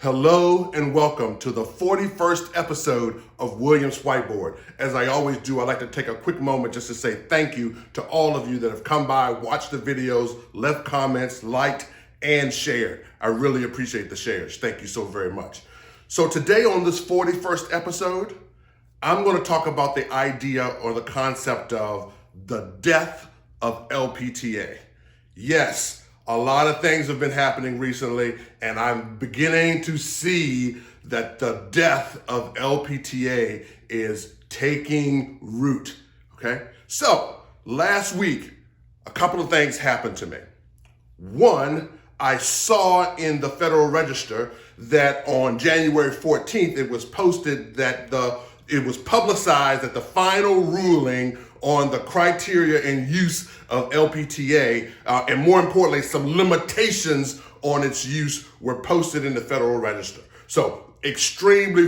Hello and welcome to the 41st episode of Williams Whiteboard. As I always do, I'd like to take a quick moment just to say thank you to all of you that have come by, watched the videos, left comments, liked, and shared. I really appreciate the shares. Thank you so very much. So today on this 41st episode, I'm going to talk about the idea or the concept of the death of LPTA. Yes, a lot of things have been happening recently, and I'm beginning to see that the death of LPTA is taking root, okay? So, last week, a couple of things happened to me. One, I saw in the Federal Register that on January 14th, it was posted that it was publicized that the final ruling on the criteria and use of LPTA, and more importantly, some limitations on its use were posted in the Federal Register. So extremely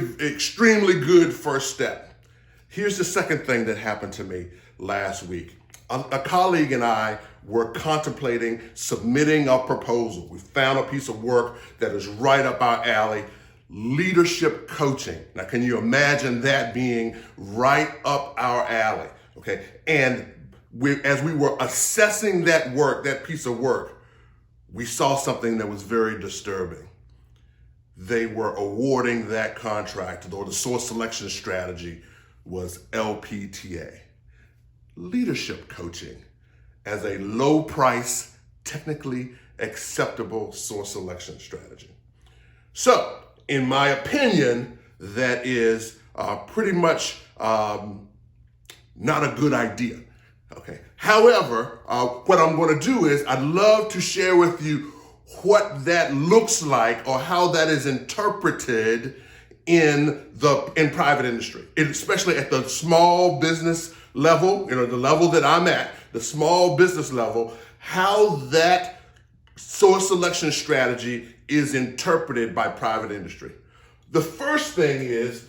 good first step. Here's the second thing that happened to me last week. A colleague and I were contemplating submitting a proposal. We found a piece of work that is right up our alley. Leadership coaching. Now, can you imagine that being right up our alley? Okay, and as we were assessing that work, that piece of work, we saw something that was very disturbing. They were awarding that contract, or the source selection strategy was LPTA. Leadership coaching as a low price, technically acceptable source selection strategy. So, in my opinion, that is pretty much not a good idea, okay? However, what I'm gonna do is I'd love to share with you what that looks like or how that is interpreted in private industry, especially at the small business level, the level that I'm at, the small business level, how that source selection strategy is interpreted by private industry. The first thing is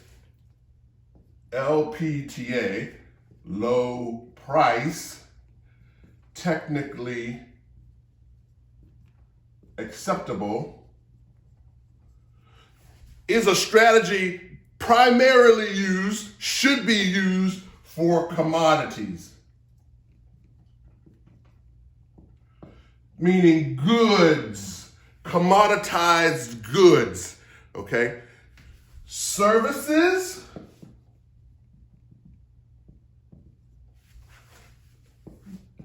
LPTA, low price, technically acceptable, is a strategy primarily should be used for commodities, meaning goods, commoditized goods, okay? Services,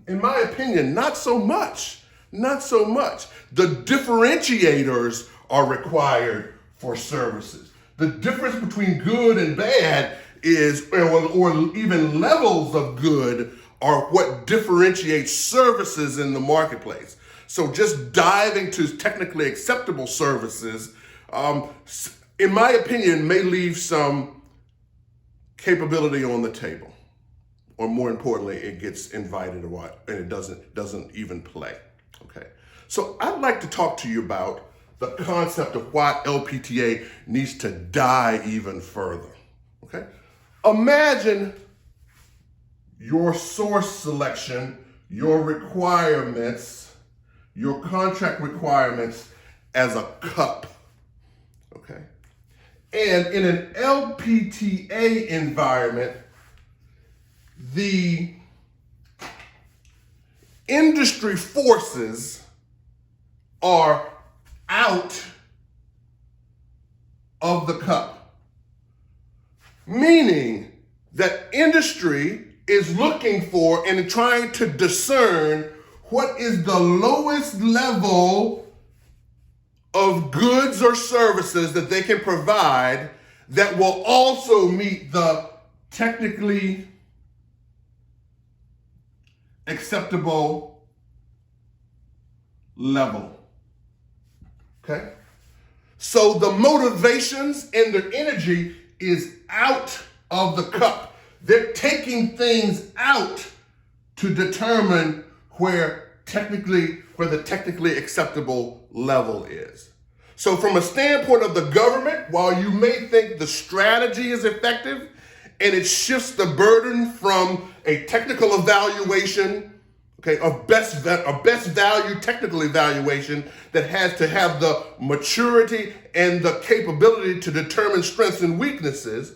in my opinion, not so much. The differentiators are required for services. The difference between good and bad is, or even levels of good, are what differentiates services in the marketplace. So just diving to technically acceptable services, in my opinion, may leave some capability on the table. Or more importantly, it gets invited or what, and it doesn't even play, okay? So I'd like to talk to you about the concept of why LPTA needs to die even further, okay? Imagine your source selection, your requirements, your contract requirements as a cup, okay? And in an LPTA environment, the industry forces are out of the cup, meaning that industry is looking for and trying to discern what is the lowest level of goods or services that they can provide that will also meet the technically acceptable level, okay? So the motivations and their energy is out of the cup. They're taking things out to determine where the technically acceptable level is. So from a standpoint of the government, while you may think the strategy is effective and it shifts the burden from a technical evaluation okay, a best value technical evaluation that has to have the maturity and the capability to determine strengths and weaknesses,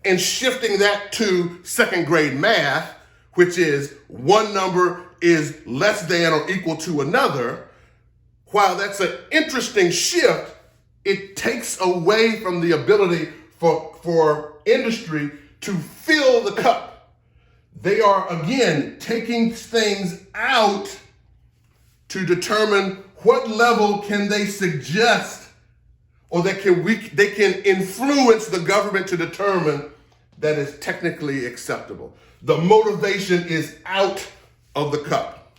and shifting that to second grade math, which is one number is less than or equal to another. While that's an interesting shift, it takes away from the ability for industry to fill the cup. They are, again, taking things out to determine what level can they suggest, or they can influence the government to determine that is technically acceptable. The motivation is out of the cup.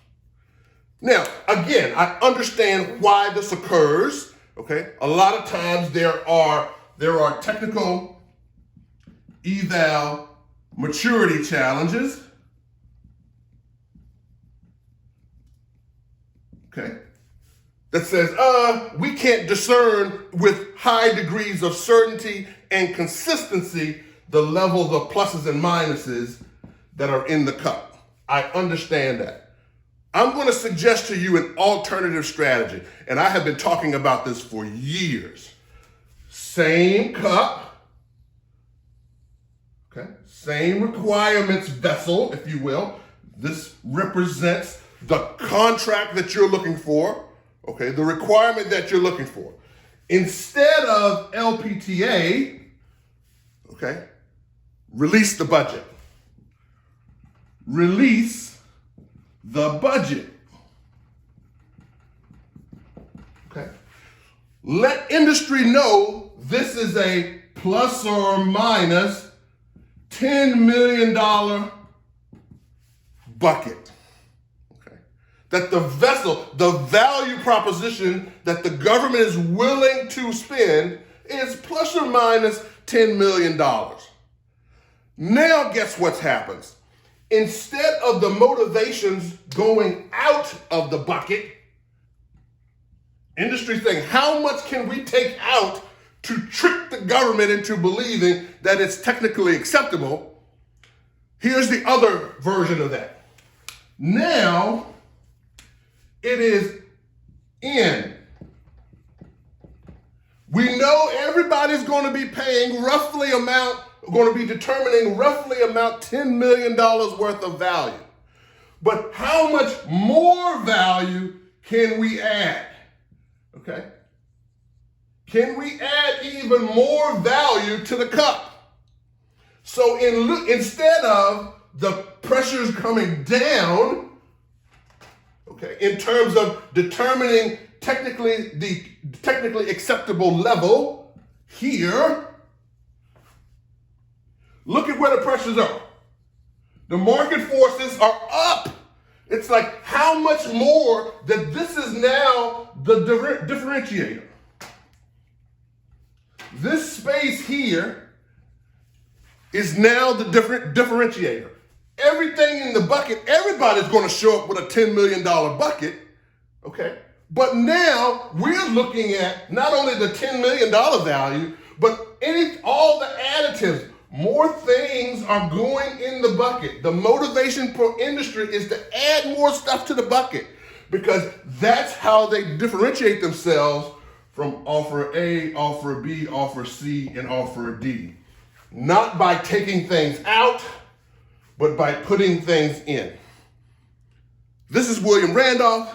Now, again, I understand why this occurs. Okay, a lot of times there are technical eval maturity challenges. Okay, that says we can't discern with high degrees of certainty and consistency the levels of pluses and minuses that are in the cup. I understand that. I'm going to suggest to you an alternative strategy, and I have been talking about this for years. Same cup, okay, same requirements vessel, if you will. This represents the contract that you're looking for, okay, the requirement that you're looking for. Instead of LPTA, okay, release the budget. Release the budget. Okay. Let industry know this is a plus or minus $10 million bucket. Okay. That the vessel, the value proposition that the government is willing to spend is plus or minus $10 million. Now guess what happens? Instead of the motivations going out of the bucket, industry saying, how much can we take out to trick the government into believing that it's technically acceptable? Here's the other version of that. Now it is in. We know everybody's going to be paying going to be determining roughly about $10 million worth of value. But how much more value can we add? Okay? Can we add even more value to the cup? So instead of the pressures coming down, okay, in terms of determining the technically acceptable level here, look at where the pressures are. The market forces are up. It's like how much more that this is now the differentiator. This space here is now the differentiator. Everything in the bucket, everybody's going to show up with a $10 million bucket, okay? But now we're looking at not only the $10 million value, but all the additives. More things are going in the bucket. The motivation for industry is to add more stuff to the bucket because that's how they differentiate themselves from offer A, offer B, offer C, and offer D. Not by taking things out, but by putting things in. This is William Randolph.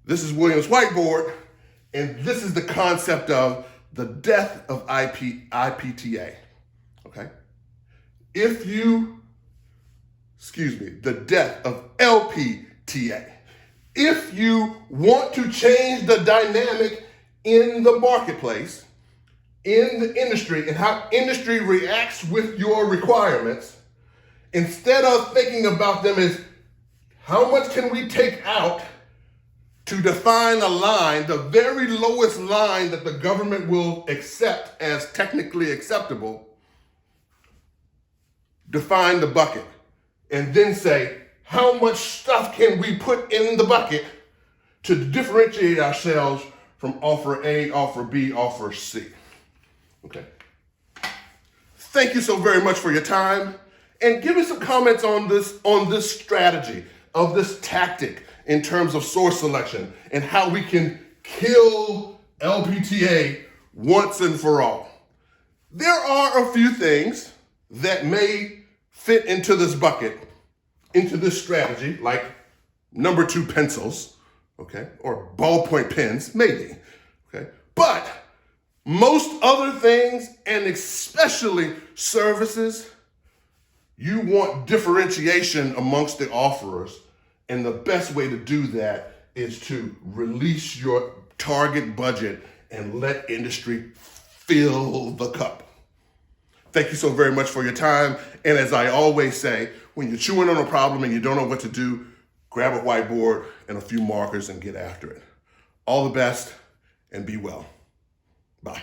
This is Williams Whiteboard. And this is the concept of the death of IPTA. Okay? The death of LPTA. If you want to change the dynamic in the marketplace, in the industry, and how industry reacts with your requirements, instead of thinking about them as how much can we take out to define a line, the very lowest line that the government will accept as technically acceptable, define the bucket, and then say, how much stuff can we put in the bucket to differentiate ourselves from offer A, offer B, offer C? Okay. Thank you so very much for your time, and give me some comments on this strategy. of this tactic in terms of source selection and how we can kill LPTA once and for all. There are a few things that may fit into this bucket, into this strategy, like number 2 pencils, okay, or ballpoint pens, maybe, okay. But most other things, and especially services, you want differentiation amongst the offerers, and the best way to do that is to release your target budget and let industry fill the cup. Thank you so very much for your time. And as I always say, when you're chewing on a problem and you don't know what to do, grab a whiteboard and a few markers and get after it. All the best and be well. Bye.